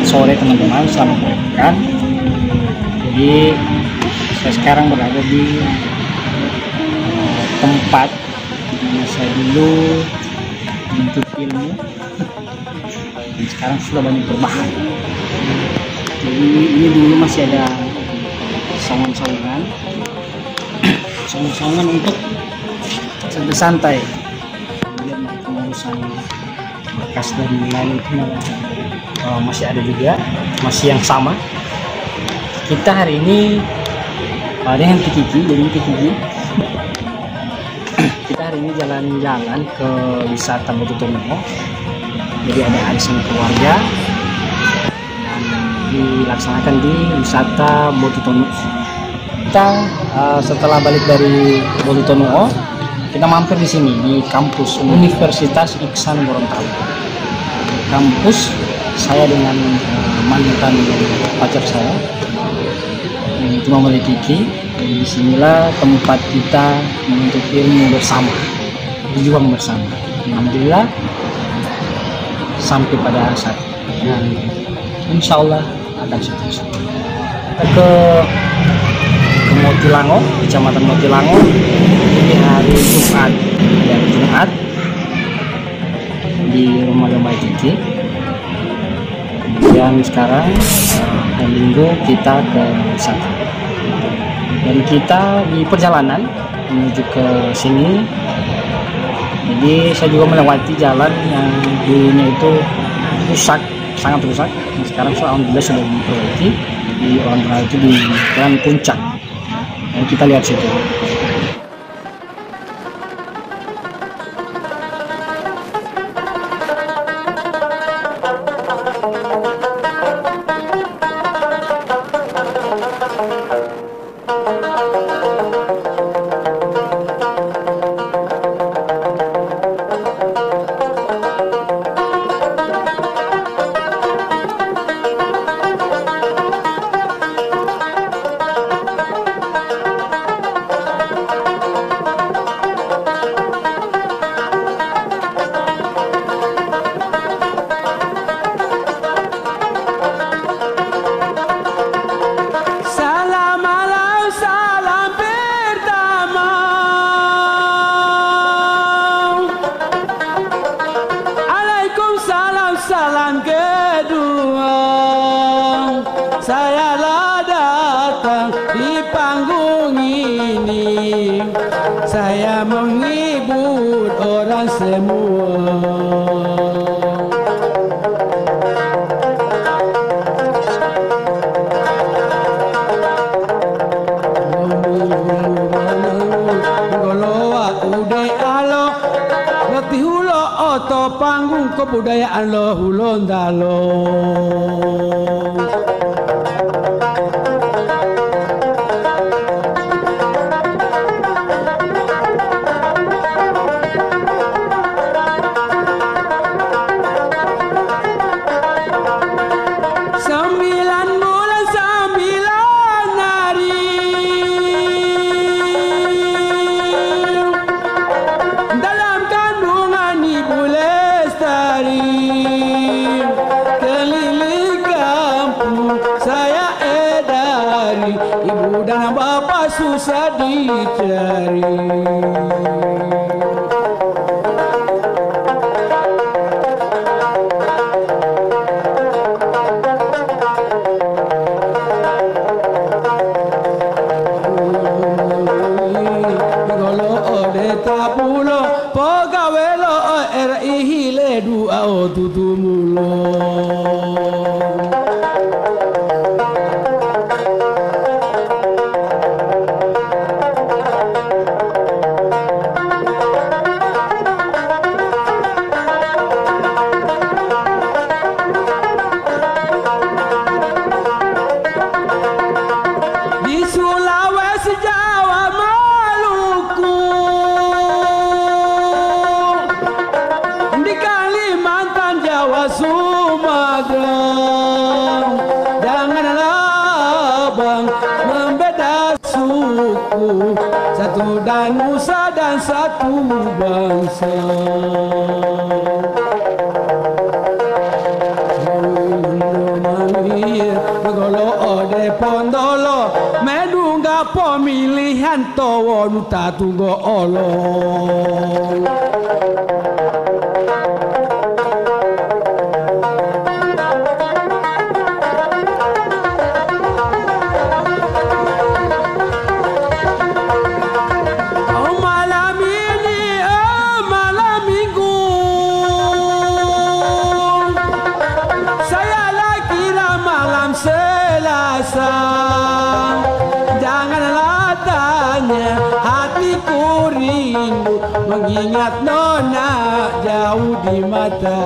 sore teman-teman, selamat berpekan. Jadi saya sekarang berada di tempat dimana saya dulu menuntut ilmu dan sekarang sudah banyak berbahan. Jadi ini dulu masih ada saungan-saungan untuk santai-santai. Kemudian pengurusan bekas dari lain itu masih ada juga, masih yang sama. Kita hari ini dengan Kiki, jadi Kiki kita hari ini jalan-jalan ke wisata Botutono. Jadi ada arisan keluarga dan dilaksanakan di wisata Botutono. Kita setelah balik dari Botutono, kita mampir di sini di kampus Universitas Iksan Gorontalo. Kampus saya dengan mantan pacar saya, itu namanya Kiki. Dan disinilah tempat kita menuntut ilmu bersama, berjuang bersama. Alhamdulillah sampai pada saat dan insya Allah akan seterusnya. Kita ke Motilango, Kecamatan Motilango. Ini hari Jumat, di rumah Mbak Kiki. Kemudian sekarang hari Minggu kita ke wisata. Dan kita di perjalanan menuju ke sini. Jadi saya juga melewati jalan yang dulunya itu rusak, sangat rusak. Nah, sekarang alhamdulillah sudah diperbaiki. Di orang tengah itu di Jalan Puncak. Dan kita lihat situ. Salam kedua, sayalah datang di panggung ini. Saya menghibur orang semua. Panggung kebudayaan Lohulondalo. Ibu dan bapak susah dicari. Golo ode tabulo, pogawelo era ihile dua tutumulo. Satu dan Nusa dan satu bangsa. Golo ode pondolo medungga pemilihan towo nuta tunggo olo. Mengingat nona jauh di mata.